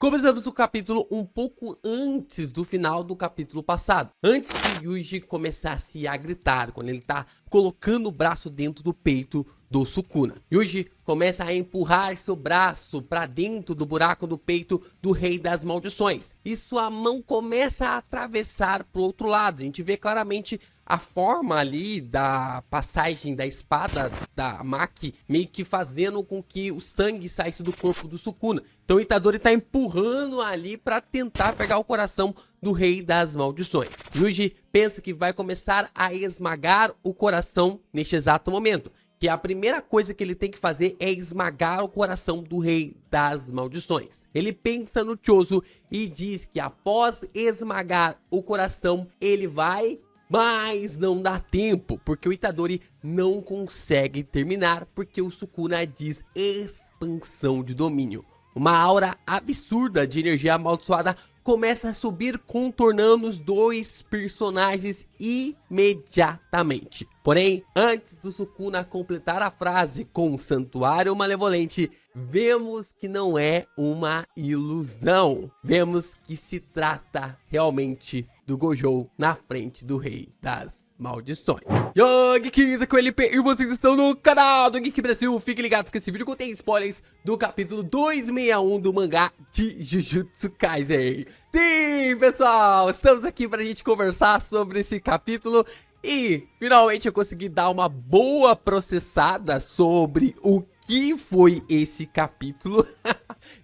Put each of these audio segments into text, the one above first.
Começamos o capítulo um pouco antes do final do capítulo passado. Antes que Yuji começasse a gritar, quando ele tá colocando o braço dentro do peito do Sukuna. Yuji começa a empurrar seu braço para dentro do buraco do peito do Rei das Maldições. E sua mão começa a atravessar pro outro lado. A gente vê claramente a forma ali da passagem da espada da Maki meio que fazendo com que o sangue saísse do corpo do Sukuna. Então o Itadori tá empurrando ali para tentar pegar o coração do Rei das Maldições. Yuji pensa que vai começar a esmagar o coração neste exato momento. Que a primeira coisa que ele tem que fazer é esmagar o coração do Rei das Maldições. Ele pensa no Chozo e diz que após esmagar o coração, ele vai... Mas não dá tempo, porque o Itadori não consegue terminar, porque o Sukuna diz expansão de domínio. Uma aura absurda de energia amaldiçoada começa a subir, contornando os dois personagens imediatamente. Porém, antes do Sukuna completar a frase com Santuário Malevolente, vemos que não é uma ilusão. Vemos que se trata realmente do Gojo na frente do Rei das Maldições. Yo, Geeks, aqui é o LP e vocês estão no canal do Geek Brasil. Fiquem ligados que esse vídeo contém spoilers do capítulo 261 do mangá de Jujutsu Kaisen. Sim, pessoal, estamos aqui pra gente conversar sobre esse capítulo. E finalmente eu consegui dar uma boa processada sobre o que foi esse capítulo.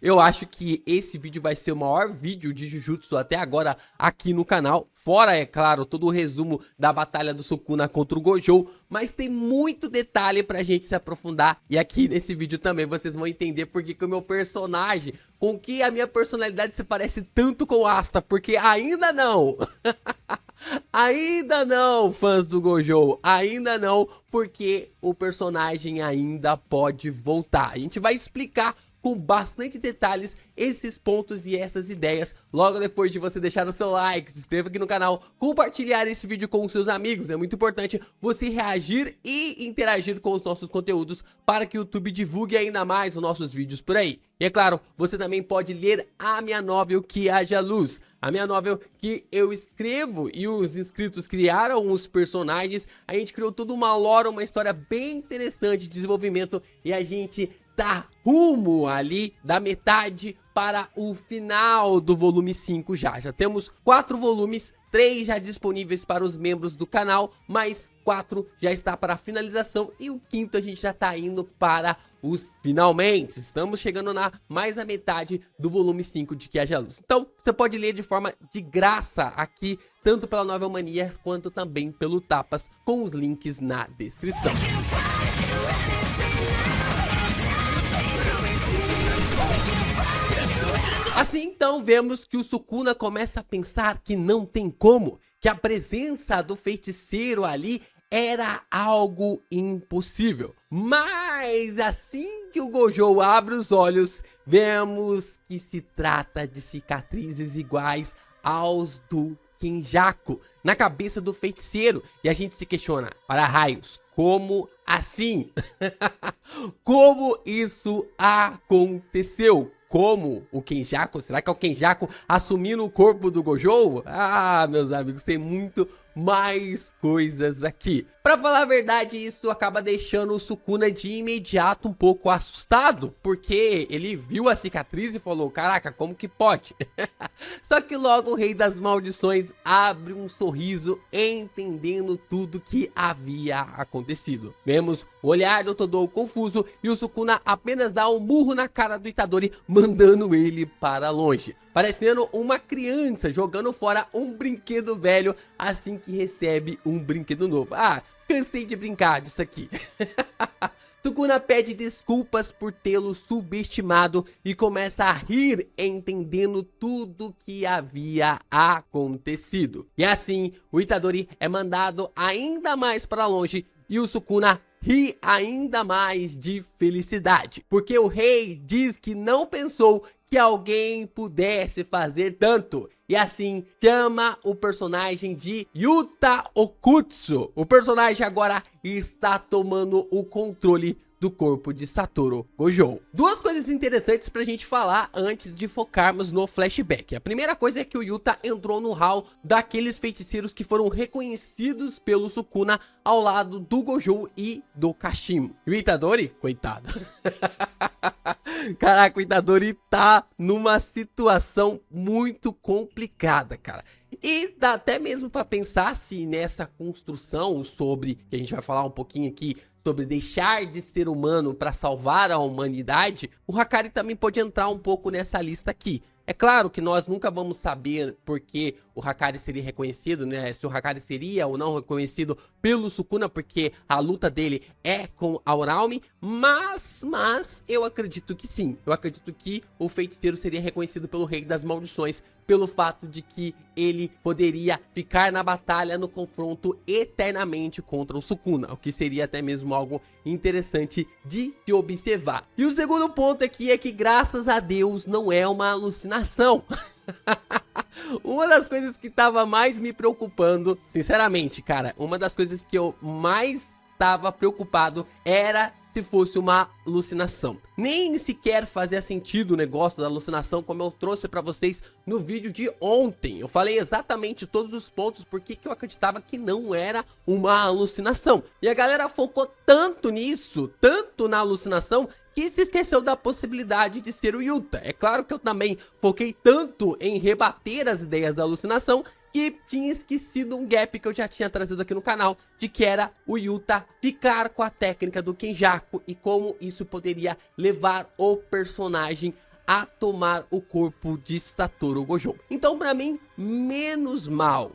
Eu acho que esse vídeo vai ser o maior vídeo de Jujutsu até agora aqui no canal. Fora, é claro, todo o resumo da batalha do Sukuna contra o Gojo. Mas tem muito detalhe pra gente se aprofundar. E aqui nesse vídeo também vocês vão entender porque que o meu personagem, com que a minha personalidade se parece tanto com Asta. Porque ainda não... Ainda não, fãs do Gojo, ainda não, porque o personagem ainda pode voltar. A gente vai explicar com bastante detalhes esses pontos e essas ideias logo depois de você deixar o seu like, se inscreva aqui no canal, compartilhar esse vídeo com os seus amigos. É muito importante você reagir e interagir com os nossos conteúdos para que o YouTube divulgue ainda mais os nossos vídeos por aí. E é claro, você também pode ler a minha novel Que Haja Luz, a minha novel que eu escrevo e os inscritos criaram os personagens. A gente criou toda uma lore, uma história bem interessante de desenvolvimento e a gente tá rumo ali da metade para o final do volume 5 já. Já temos 4 volumes, 3 já disponíveis para os membros do canal, mais 4 já está para a finalização e o 5º a gente já tá indo para os finalmente. Estamos chegando na mais da metade do volume 5 de Que Haja Luz. Então, você pode ler de forma de graça aqui, tanto pela Novel Mania quanto também pelo Tapas, com os links na descrição. Assim, então, vemos que o Sukuna começa a pensar que não tem como, que a presença do feiticeiro ali era algo impossível. Mas assim que o Gojo abre os olhos, vemos que se trata de cicatrizes iguais aos do Kenjaku na cabeça do feiticeiro. E a gente se questiona, para raios, como assim? Como isso aconteceu? Como o Kenjaku? Será que é o Kenjaku assumindo o corpo do Gojo? Ah, meus amigos, tem muito mais coisas aqui. Pra falar a verdade, isso acaba deixando o Sukuna de imediato um pouco assustado, porque ele viu a cicatriz e falou, caraca, como que pode? Só que logo o Rei das Maldições abre um sorriso, entendendo tudo que havia acontecido. Vemos o olhar do Todou confuso e o Sukuna apenas dá um murro na cara do Itadori, mandando ele para longe, parecendo uma criança jogando fora um brinquedo velho assim que recebe um brinquedo novo. Ah, cansei de brincar disso aqui. Sukuna pede desculpas por tê-lo subestimado e começa a rir, entendendo tudo que havia acontecido. E assim, o Itadori é mandado ainda mais para longe e o Sukuna ri ainda mais de felicidade, porque o rei diz que não pensou que alguém pudesse fazer tanto. E assim, chama o personagem de Yuta Okutsu. O personagem agora está tomando o controle do corpo de Satoru Gojo. Duas coisas interessantes pra gente falar antes de focarmos no flashback. A primeira coisa é que o Yuta entrou no hall daqueles feiticeiros que foram reconhecidos pelo Sukuna ao lado do Gojo e do Kashimo. E o Itadori, coitado. Caraca, o Itadori tá numa situação muito complicada, cara. E dá até mesmo pra pensar se nessa construção sobre, que a gente vai falar um pouquinho aqui, sobre deixar de ser humano para salvar a humanidade, o Hakari também pode entrar um pouco nessa lista aqui. É claro que nós nunca vamos saber porque o Hakari seria reconhecido, né? Se o Hakari seria ou não reconhecido pelo Sukuna, porque a luta dele é com a Uraume, mas eu acredito que sim. Eu acredito que o feiticeiro seria reconhecido pelo Rei das Maldições, pelo fato de que ele poderia ficar na batalha, no confronto eternamente contra o Sukuna, o que seria até mesmo algo interessante de se observar. E o segundo ponto aqui é que, graças a Deus, não é uma alucinação. Uma das coisas que tava mais me preocupando, sinceramente, cara, uma das coisas que eu mais estava preocupado era se fosse uma alucinação. Nem sequer fazia sentido o negócio da alucinação, como eu trouxe pra vocês no vídeo de ontem. Eu falei exatamente todos os pontos porque eu acreditava que não era uma alucinação. E a galera focou tanto nisso, tanto na alucinação, que se esqueceu da possibilidade de ser o Yuta. É claro que eu também foquei tanto em rebater as ideias da alucinação que tinha esquecido um gap que eu já tinha trazido aqui no canal, de que era o Yuta ficar com a técnica do Kenjaku e como isso poderia levar o personagem a tomar o corpo de Satoru Gojo. Então, pra mim, menos mal.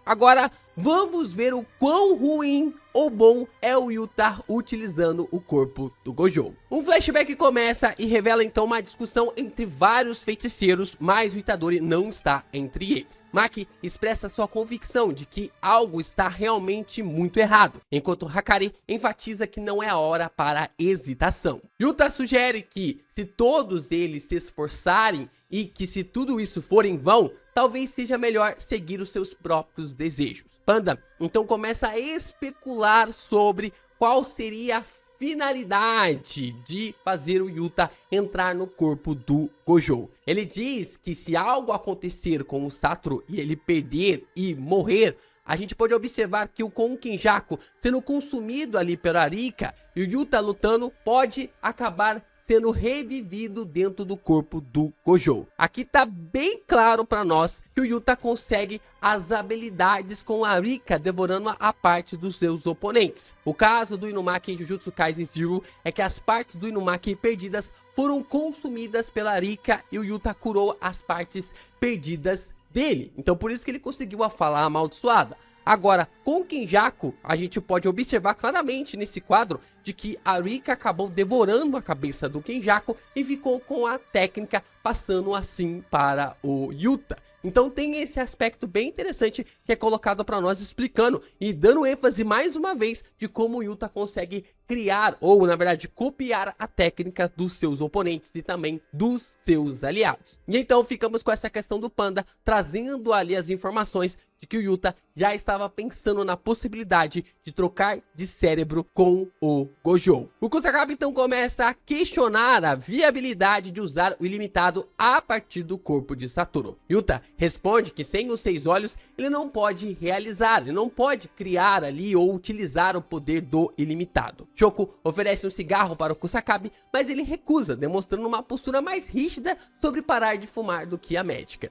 Agora, vamos ver o quão ruim ou bom é o Yuta utilizando o corpo do Gojo. Um flashback começa e revela então uma discussão entre vários feiticeiros, mas o Itadori não está entre eles. Maki expressa sua convicção de que algo está realmente muito errado, enquanto Hakari enfatiza que não é a hora para hesitação. Yuta sugere que, se todos eles se esforçarem e que se tudo isso for em vão, talvez seja melhor seguir os seus próprios desejos. Panda então começa a especular sobre qual seria a finalidade de fazer o Yuta entrar no corpo do Gojo. Ele diz que se algo acontecer com o Satoru e ele perder e morrer, a gente pode observar que o Kenjaku sendo consumido ali pela Arika e o Yuta lutando pode acabar sendo revivido dentro do corpo do Gojo. Aqui tá bem claro para nós que o Yuta consegue as habilidades com a Arika devorando a parte dos seus oponentes. O caso do Inumaki em Jujutsu Kaisen Zero é que as partes do Inumaki perdidas foram consumidas pela Arika e o Yuta curou as partes perdidas dele. Então por isso que ele conseguiu a fala amaldiçoada. Agora, com o Kenjaku, a gente pode observar claramente nesse quadro de que a Arika acabou devorando a cabeça do Kenjaku e ficou com a técnica passando assim para o Yuta. Então tem esse aspecto bem interessante que é colocado para nós explicando e dando ênfase mais uma vez de como o Yuta consegue criar ou na verdade copiar a técnica dos seus oponentes e também dos seus aliados. E então ficamos com essa questão do Panda trazendo ali as informações de que o Yuta já estava pensando na possibilidade de trocar de cérebro com o Gojo. O Kusakabe então começa a questionar a viabilidade de usar o ilimitado a partir do corpo de Satoru. Yuta responde que sem os 6 olhos ele não pode realizar, ele não pode criar ali ou utilizar o poder do ilimitado. Shoko oferece um cigarro para o Kusakabe, mas ele recusa, demonstrando uma postura mais rígida sobre parar de fumar do que a médica.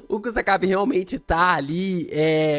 O Kusakabe realmente tá ali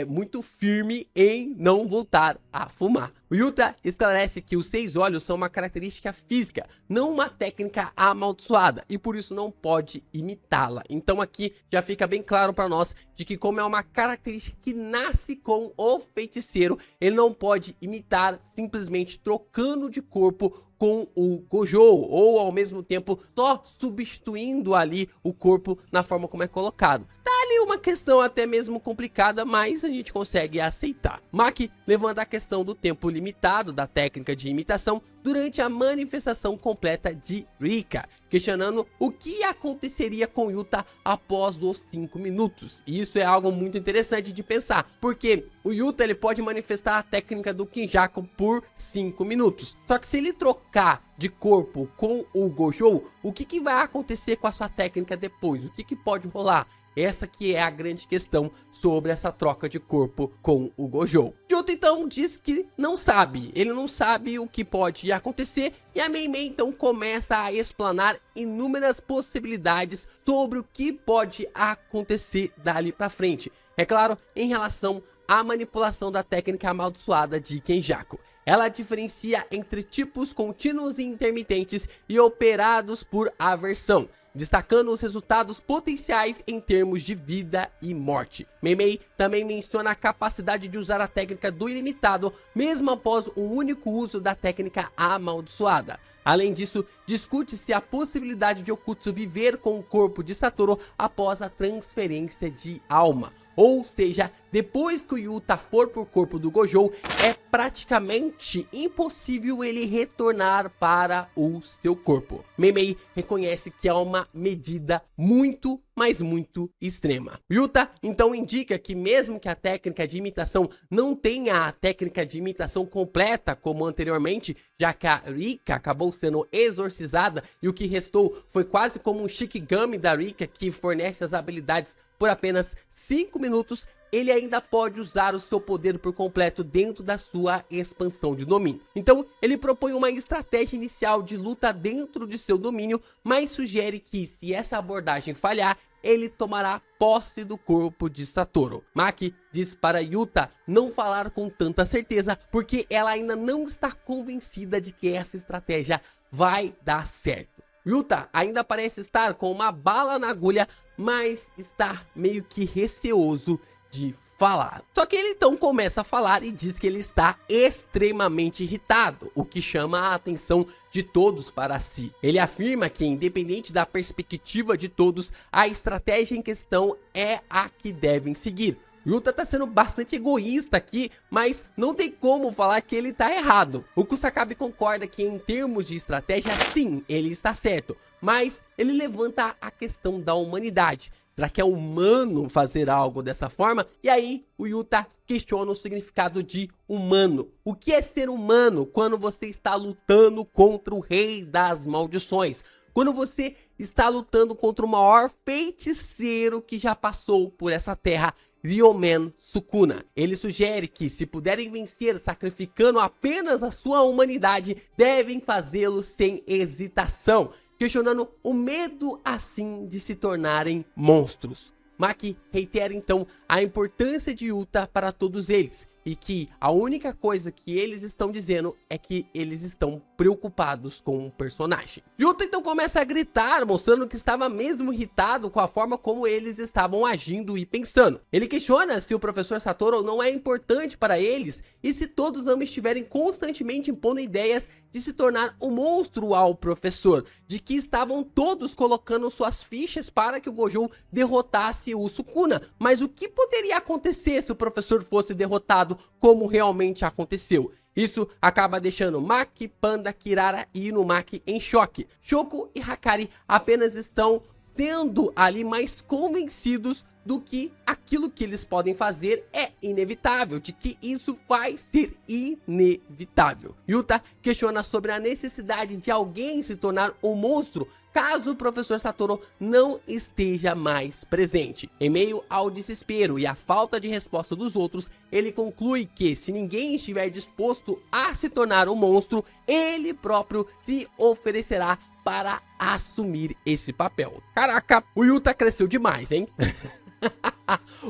muito firme em não voltar a fumar. O Yuta esclarece que os 6 olhos são uma característica física, não uma técnica amaldiçoada, e por isso não pode imitá-la. Então aqui já fica bem claro para nós de que como é uma característica que nasce com o feiticeiro, ele não pode imitar simplesmente trocando de corpo com o Gojo, ou ao mesmo tempo só substituindo ali o corpo na forma como é colocado. Tá ali uma questão até mesmo complicada, mas a gente consegue aceitar. Maki levanta a questão do tempo limitado da técnica de imitação durante a manifestação completa de Rika, questionando o que aconteceria com Yuta após os 5 minutos. E isso é algo muito interessante de pensar, porque o Yuta ele pode manifestar a técnica do Kenjaku por 5 minutos. Só que se ele trocar de corpo com o Gojo, o que vai acontecer com a sua técnica depois? O que pode rolar? Essa que é a grande questão sobre essa troca de corpo com o Gojo. Yuta então diz que não sabe, ele não sabe o que pode acontecer, e a Mei Mei então começa a explanar inúmeras possibilidades sobre o que pode acontecer dali pra frente. É claro, em relação à manipulação da técnica amaldiçoada de Kenjaku. Ela diferencia entre tipos contínuos e intermitentes e operados por aversão, destacando os resultados potenciais em termos de vida e morte. Mei Mei também menciona a capacidade de usar a técnica do ilimitado, mesmo após um único uso da técnica amaldiçoada. Além disso, discute-se a possibilidade de Okutsu viver com o corpo de Satoru após a transferência de alma. Ou seja, depois que o Yuta for pro corpo do Gojo, é praticamente impossível ele retornar para o seu corpo. Mei Mei reconhece que é uma medida muito, mas muito extrema. Yuta então indica que mesmo que a técnica de imitação não tenha a técnica de imitação completa como anteriormente, já que a Rika acabou sendo exorcizada e o que restou foi quase como um Shikigami da Rika que fornece as habilidades por apenas 5 minutos, ele ainda pode usar o seu poder por completo dentro da sua expansão de domínio. Então, ele propõe uma estratégia inicial de luta dentro de seu domínio, mas sugere que, se essa abordagem falhar, ele tomará posse do corpo de Satoru. Maki diz para Yuta não falar com tanta certeza, porque ela ainda não está convencida de que essa estratégia vai dar certo. Yuta ainda parece estar com uma bala na agulha, mas está meio que receoso de falar. Só que ele então começa a falar e diz que ele está extremamente irritado, o que chama a atenção de todos para si. Ele afirma que, independente da perspectiva de todos, a estratégia em questão é a que devem seguir. Yuta tá sendo bastante egoísta aqui, mas não tem como falar que ele tá errado. O Kusakabe concorda que em termos de estratégia, sim, ele está certo, mas ele levanta a questão da humanidade. Será que é humano fazer algo dessa forma? E aí o Yuta questiona o significado de humano. O que é ser humano quando você está lutando contra o rei das maldições? Quando você está lutando contra o maior feiticeiro que já passou por essa terra, Ryomen Sukuna. Ele sugere que, se puderem vencer sacrificando apenas a sua humanidade, devem fazê-lo sem hesitação, questionando o medo assim de se tornarem monstros. Maki reitera então a importância de Yuta para todos eles, e que a única coisa que eles estão dizendo é que eles estão preocupados com o personagem. Yuta então começa a gritar, mostrando que estava mesmo irritado com a forma como eles estavam agindo e pensando. Ele questiona se o professor Satoru não é importante para eles e se todos ambos estiverem constantemente impondo ideias de se tornar um monstro ao professor, de que estavam todos colocando suas fichas para que o Gojo derrotasse o Sukuna. Mas o que poderia acontecer se o professor fosse derrotado como realmente aconteceu? Isso acaba deixando Maki, Panda, Kirara e Inumaki em choque. Shoko e Hakari apenas estão sendo ali mais convencidos do que aquilo que eles podem fazer é inevitável, de que isso vai ser inevitável. Yuta questiona sobre a necessidade de alguém se tornar um monstro caso o professor Satoru não esteja mais presente. Em meio ao desespero e à falta de resposta dos outros, ele conclui que, se ninguém estiver disposto a se tornar um monstro, ele próprio se oferecerá para assumir esse papel. Caraca, o Yuta cresceu demais, hein?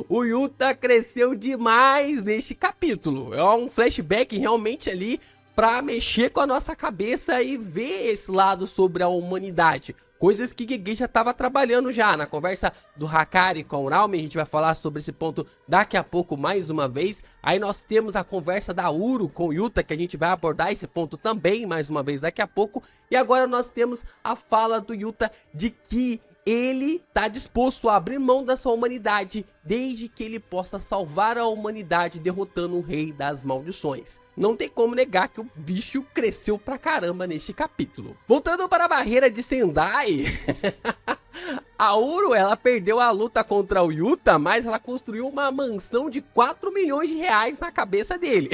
O Yuta cresceu demais neste capítulo. É um flashback realmente ali para mexer com a nossa cabeça e ver esse lado sobre a humanidade. Coisas que Gege já estava trabalhando já na conversa do Hakari com o Raumi. A gente vai falar sobre esse ponto daqui a pouco mais uma vez. Aí nós temos a conversa da Uro com o Yuta, que a gente vai abordar esse ponto também mais uma vez daqui a pouco. E agora nós temos a fala do Yuta de que ele tá disposto a abrir mão da sua humanidade desde que ele possa salvar a humanidade derrotando o Rei das Maldições. Não tem como negar que o bicho cresceu pra caramba neste capítulo. Voltando para a barreira de Sendai, a Uro, ela perdeu a luta contra o Yuta, mas ela construiu uma mansão de 4 milhões de reais na cabeça dele.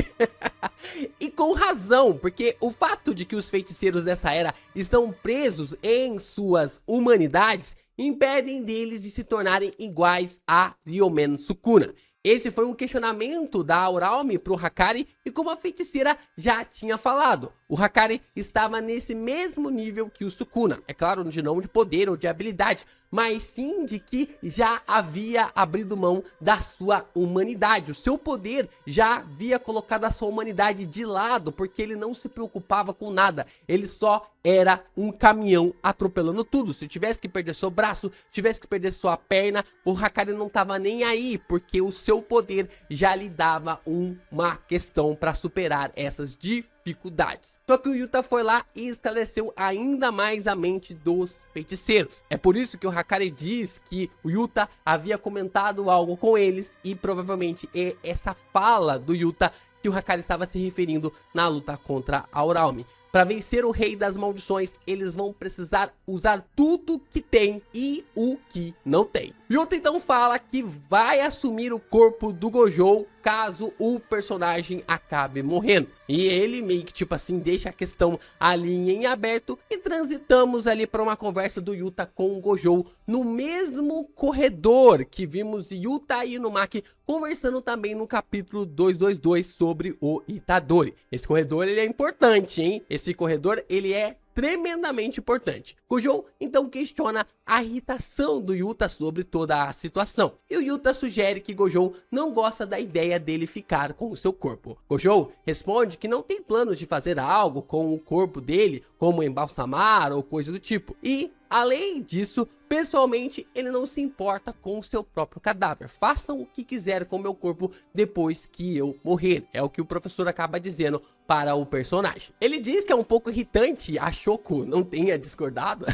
E com razão, porque o fato de que os feiticeiros dessa era estão presos em suas humanidades impedem deles de se tornarem iguais a Ryomen Sukuna. Esse foi um questionamento da Auralme pro Hakari e como a feiticeira já tinha falado, o Hakari estava nesse mesmo nível que o Sukuna. É claro, não de poder ou de habilidade, mas sim de que já havia abrido mão da sua humanidade. O seu poder já havia colocado a sua humanidade de lado, porque ele não se preocupava com nada. Ele só era um caminhão atropelando tudo. Se tivesse que perder seu braço, tivesse que perder sua perna, o Hakari não estava nem aí, porque o seu poder já lhe dava uma questão para superar essas dificuldades. Só que o Yuta foi lá e esclareceu ainda mais a mente dos feiticeiros. É por isso que o Hakari diz que o Yuta havia comentado algo com eles e provavelmente é essa fala do Yuta que o Hakari estava se referindo na luta contra a Auralme. Para vencer o Rei das Maldições, eles vão precisar usar tudo que tem e o que não tem. Yuta então fala que vai assumir o corpo do Gojo caso o personagem acabe morrendo. E ele meio que tipo assim deixa a questão ali em aberto e transitamos ali para uma conversa do Yuta com o Gojo no mesmo corredor que vimos Yuta e Inumaki conversando também no capítulo 222 sobre o Itadori. Esse corredor ele é importante, hein? Esse corredor ele é tremendamente importante. Gojo então questiona a irritação do Yuta sobre toda a situação. E o Yuta sugere que Gojo não gosta da ideia dele ficar com o seu corpo. Gojo responde que não tem planos de fazer algo com o corpo dele, como embalsamar ou coisa do tipo. E, além disso, pessoalmente, ele não se importa com o seu próprio cadáver. Façam o que quiser com meu corpo depois que eu morrer. É o que o professor acaba dizendo para o personagem. Ele diz que é um pouco irritante a Shoko não tenha discordado,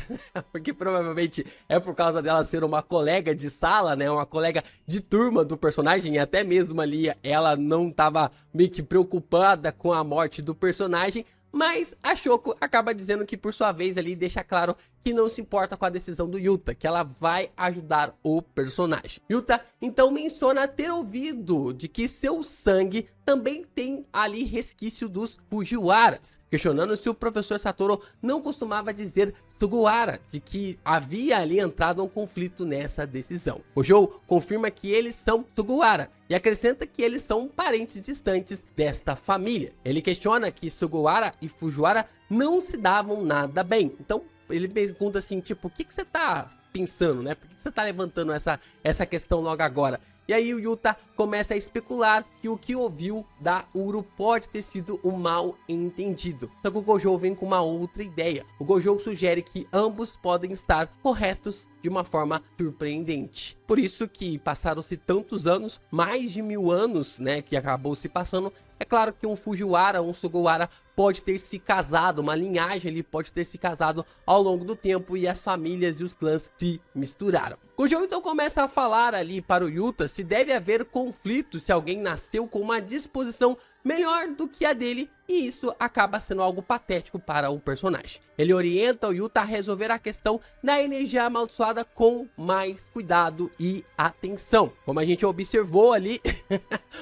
porque provavelmente é por causa dela ser uma colega de sala, né? Uma colega de turma do personagem, e até mesmo ali ela não estava meio que preocupada com a morte do personagem. Mas a Shoko acaba dizendo que por sua vez ali deixa claro que não se importa com a decisão do Yuta, que ela vai ajudar o personagem. Yuta então menciona ter ouvido de que seu sangue também tem ali resquício dos Fujiwaras, questionando se o professor Satoru não costumava dizer Sugawara, de que havia ali entrado um conflito nessa decisão. Gojo confirma que eles são Sugawara e acrescenta que eles são parentes distantes desta família. Ele questiona que Sugawara e Fujiwara não se davam nada bem. Então ele pergunta assim, tipo, o que você tá pensando, né? Por que você tá levantando essa questão logo agora? E aí o Yuta começa a especular que o que ouviu da Uro pode ter sido um mal entendido. Só que o Gojo vem com uma outra ideia. O Gojo sugere que ambos podem estar corretos de uma forma surpreendente. Por isso que passaram-se tantos anos, mais de 1000 anos, né, que acabou se passando. É claro que um Fujiwara, um Sugawara pode ter se casado, uma linhagem ali pode ter se casado ao longo do tempo e as famílias e os clãs se misturaram. Gojo então começa a falar ali para o Yuta se deve haver conflito se alguém nasceu com uma disposição melhor do que a dele, e isso acaba sendo algo patético para o personagem. Ele orienta o Yuta a resolver a questão da energia amaldiçoada com mais cuidado e atenção. Como a gente observou ali,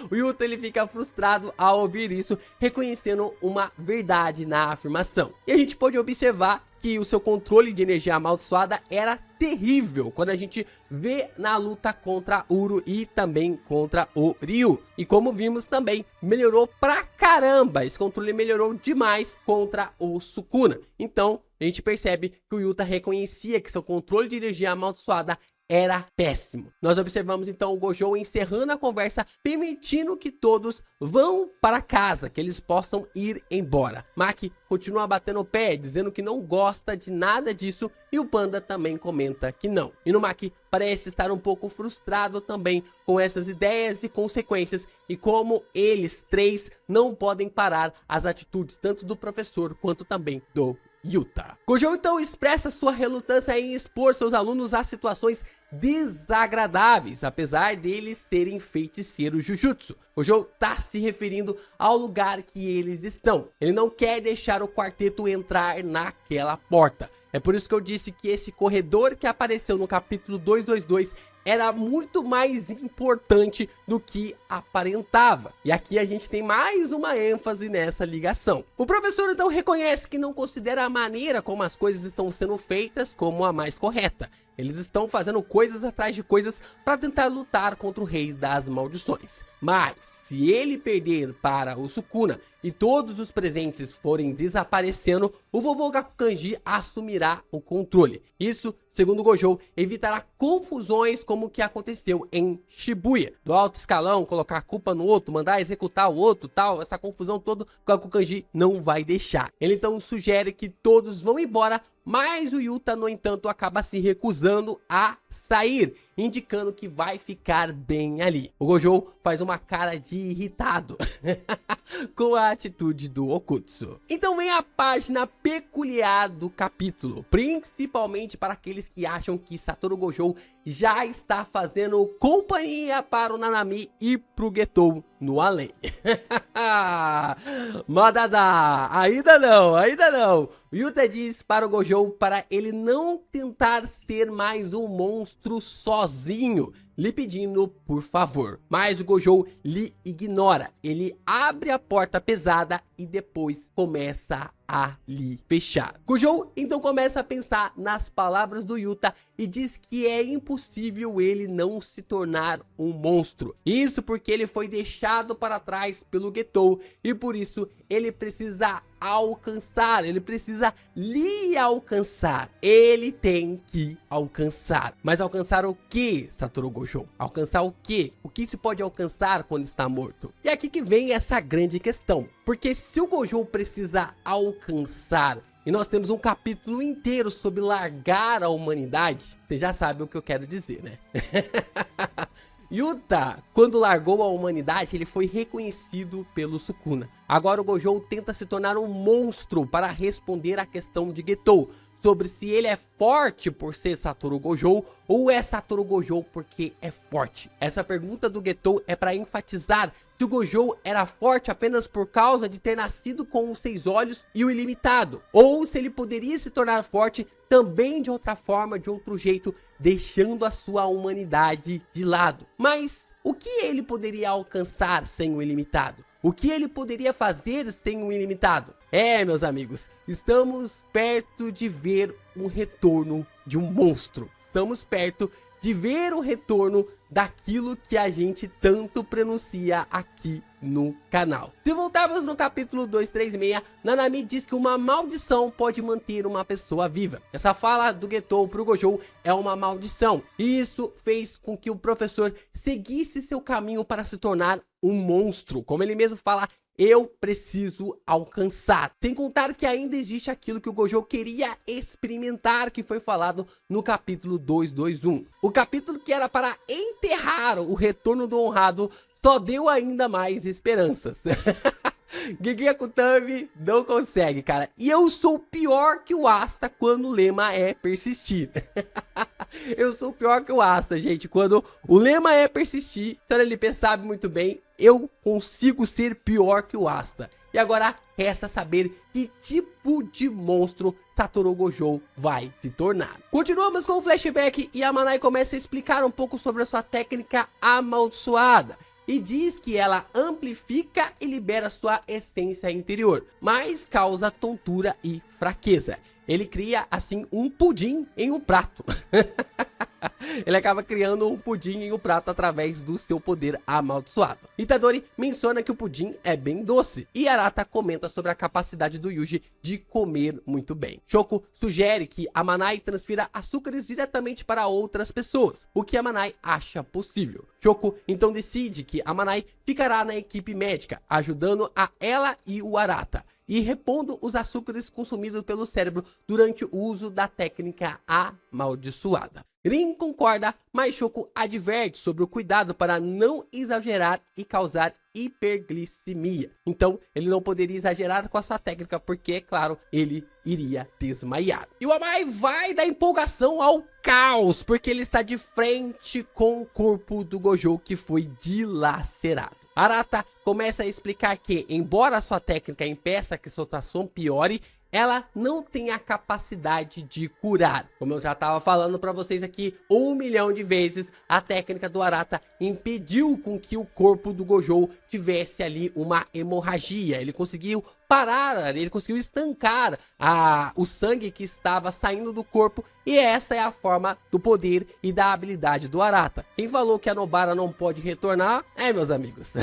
o Yuta ele fica frustrado ao ouvir isso, reconhecendo uma verdade na afirmação. E a gente pode observar que o seu controle de energia amaldiçoada era terrível quando a gente vê na luta contra Uro e também contra o Ryu. E como vimos também, melhorou pra caramba. Esse controle melhorou demais contra o Sukuna. Então, a gente percebe que o Yuta reconhecia que seu controle de energia amaldiçoada era péssimo. Nós observamos então o Gojo encerrando a conversa, permitindo que todos vão para casa, que eles possam ir embora. Maki continua batendo o pé, dizendo que não gosta de nada disso, e o Panda também comenta que não. Inumaki parece estar um pouco frustrado também com essas ideias e consequências, e como eles três não podem parar as atitudes tanto do professor quanto também do Yuta. Gojo então expressa sua relutância em expor seus alunos a situações desagradáveis, apesar deles serem feiticeiros Jujutsu. Gojo tá se referindo ao lugar que eles estão. Ele não quer deixar o quarteto entrar naquela porta. É por isso que eu disse que esse corredor que apareceu no capítulo 222 era muito mais importante do que aparentava. E aqui a gente tem mais uma ênfase nessa ligação. O professor então reconhece que não considera a maneira como as coisas estão sendo feitas como a mais correta. Eles estão fazendo coisas atrás de coisas para tentar lutar contra o rei das maldições. Mas se ele perder para o Sukuna e todos os presentes forem desaparecendo, o vovô Gakukanji assumirá o controle. Isso, segundo Gojo, evitará confusões como o que aconteceu em Shibuya. Do alto escalão, colocar a culpa no outro, mandar executar o outro, tal, essa confusão toda, o Gakukanji não vai deixar. Ele então sugere que todos vão embora, mas o Yuta, no entanto, acaba se recusando a sair, indicando que vai ficar bem ali. O Gojo faz uma cara de irritado com a atitude do Okutsu. Então vem a página peculiar do capítulo, principalmente para aqueles que acham que Satoru Gojo já está fazendo companhia para o Nanami e pro Getou no além. Madada, ainda não. Yuta diz para o Gojo para ele não tentar ser mais um monstro sozinho, lhe pedindo por favor. Mas o Gojo lhe ignora. Ele abre a porta pesada e depois começa a lhe fechar. Gojo então começa a pensar nas palavras do Yuta e diz que é impossível ele não se tornar um monstro. Isso porque ele foi deixado para trás pelo Getou e por isso ele precisa alcançar, ele precisa lhe alcançar. Ele tem que alcançar. Mas alcançar o que, Satoru Gojo? Alcançar o que? O que se pode alcançar quando está morto? E aqui que vem essa grande questão. Porque se o Gojo precisa alcançar, e nós temos um capítulo inteiro sobre largar a humanidade, você já sabe o que eu quero dizer, né? Yuta, quando largou a humanidade, ele foi reconhecido pelo Sukuna. Agora o Gojo tenta se tornar um monstro para responder à questão de Getou, sobre se ele é forte por ser Satoru Gojo ou é Satoru Gojo porque é forte. Essa pergunta do Getou é para enfatizar se o Gojo era forte apenas por causa de ter nascido com os 6 olhos e o ilimitado, ou se ele poderia se tornar forte também de outra forma, de outro jeito, deixando a sua humanidade de lado. Mas o que ele poderia alcançar sem o ilimitado? O que ele poderia fazer sem o ilimitado? Meus amigos, estamos perto de ver um retorno de um monstro. Estamos perto de ver o retorno daquilo que a gente tanto pronuncia aqui no canal. Se voltarmos no capítulo 236, Nanami diz que uma maldição pode manter uma pessoa viva. Essa fala do Getou pro Gojo é uma maldição. E isso fez com que o professor seguisse seu caminho para se tornar um monstro. Como ele mesmo fala, eu preciso alcançar. Sem contar que ainda existe aquilo que o Gojo queria experimentar, que foi falado no capítulo 221. O capítulo que era para enterrar o retorno do honrado só deu ainda mais esperanças. Gege Akutami não consegue, cara. E eu sou pior que o Asta quando o lema é persistir. Eu sou pior que o Asta, gente. Quando o lema é persistir, então LP sabe muito bem, eu consigo ser pior que o Asta. E agora resta saber que tipo de monstro Satoru Gojo vai se tornar. Continuamos com o flashback e a Manai começa a explicar um pouco sobre a sua técnica amaldiçoada. E diz que ela amplifica e libera sua essência interior, mas causa tontura e fraqueza. Ele cria assim um pudim em um prato. Ele acaba criando um pudim em um prato através do seu poder amaldiçoado. Itadori menciona que o pudim é bem doce e Arata comenta sobre a capacidade do Yuji de comer muito bem. Shoko sugere que a Manai transfira açúcares diretamente para outras pessoas, o que a Manai acha possível. Shoko então decide que a Manai ficará na equipe médica, ajudando a ela e o Arata, e repondo os açúcares consumidos pelo cérebro durante o uso da técnica amaldiçoada. Rin concorda, mas Shoko adverte sobre o cuidado para não exagerar e causar hiperglicemia. Então, ele não poderia exagerar com a sua técnica, porque, é claro, ele iria desmaiar. E o Amai vai da empolgação ao caos, porque ele está de frente com o corpo do Gojo que foi dilacerado. Arata começa a explicar que, embora a sua técnica impeça que sua situação piore, ela não tem a capacidade de curar. Como eu já estava falando para vocês aqui 1 milhão de vezes, a técnica do Arata impediu com que o corpo do Gojo tivesse ali uma hemorragia. Ele conseguiu parar, ele conseguiu estancar o sangue que estava saindo do corpo, e essa é a forma do poder e da habilidade do Arata. Quem falou que a Nobara não pode retornar meus amigos.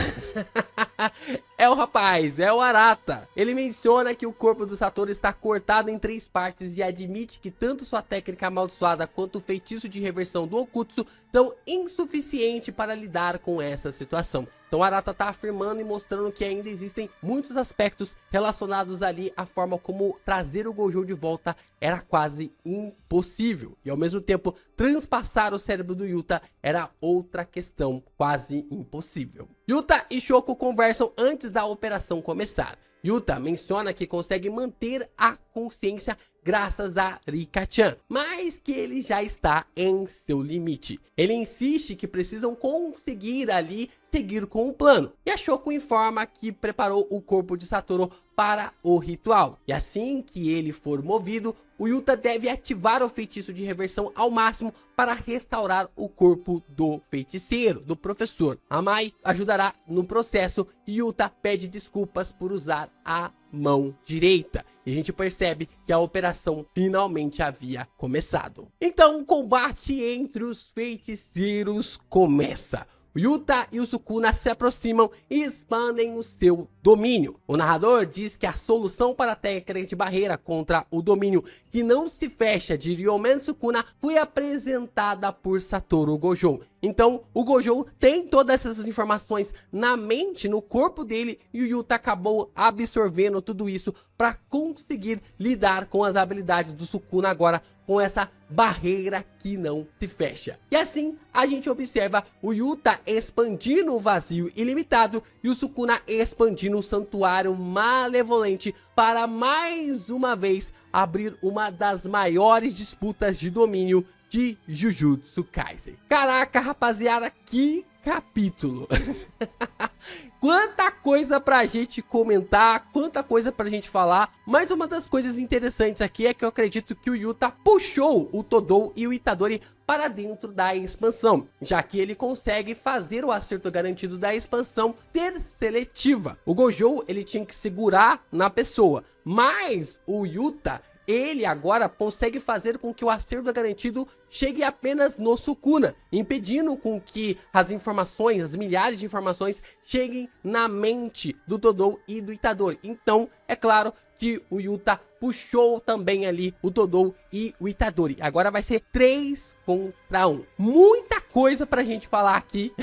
É o rapaz, é o Arata. Ele menciona que o corpo do Satoru está cortado em 3 partes e admite que tanto sua técnica amaldiçoada quanto o feitiço de reversão do Okutsu são insuficientes para lidar com essa situação. Então Arata está afirmando e mostrando que ainda existem muitos aspectos relacionados ali à forma como trazer o Gojo de volta era quase impossível. E ao mesmo tempo, transpassar o cérebro do Yuta era outra questão quase impossível. Yuta e Shoko conversam antes da operação começar. Yuta menciona que consegue manter a consciência graças a Rika-chan, mas que ele já está em seu limite. Ele insiste que precisam conseguir ali seguir com o plano. E a Shoko informa que preparou o corpo de Satoru para o ritual. E assim que ele for movido, o Yuta deve ativar o feitiço de reversão ao máximo para restaurar o corpo do feiticeiro, do professor. Amai ajudará no processo e Yuta pede desculpas por usar a mão direita. E a gente percebe que a operação finalmente havia começado. Então o combate entre os feiticeiros começa. O Yuta e o Sukuna se aproximam e expandem o seu domínio. O narrador diz que a solução para a técnica de barreira contra o domínio que não se fecha de Ryomen Sukuna foi apresentada por Satoru Gojo. Então o Gojo tem todas essas informações na mente, no corpo dele, e o Yuta acabou absorvendo tudo isso para conseguir lidar com as habilidades do Sukuna agora, com essa barreira que não se fecha. E assim a gente observa o Yuta expandindo o vazio ilimitado e o Sukuna expandindo o santuário malevolente para mais uma vez abrir uma das maiores disputas de domínio de Jujutsu Kaisen. Caraca, rapaziada, que capítulo! Quanta coisa pra gente comentar, quanta coisa pra gente falar. Mas uma das coisas interessantes aqui é que eu acredito que o Yuta puxou o Todou e o Itadori para dentro da expansão, já que ele consegue fazer o acerto garantido da expansão ser seletiva. O Gojo, ele tinha que segurar na pessoa, mas o Yuta, ele agora consegue fazer com que o acerto garantido chegue apenas no Sukuna, impedindo com que as informações, as milhares de informações, cheguem na mente do Todou e do Itadori. Então, é claro que o Yuta puxou também ali o Todou e o Itadori. Agora vai ser 3 contra 1. Muita coisa pra gente falar aqui,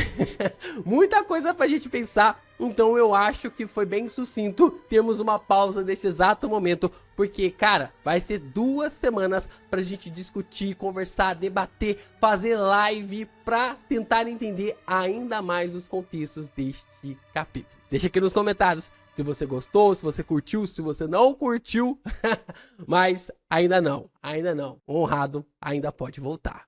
muita coisa pra gente pensar. Então eu acho que foi bem sucinto. Temos uma pausa neste exato momento, porque, cara, vai ser 2 semanas pra gente discutir, conversar, debater, fazer live pra tentar entender ainda mais os contextos deste capítulo. Deixa aqui nos comentários se você gostou, se você curtiu, se você não curtiu. Mas ainda não. Honrado ainda pode voltar.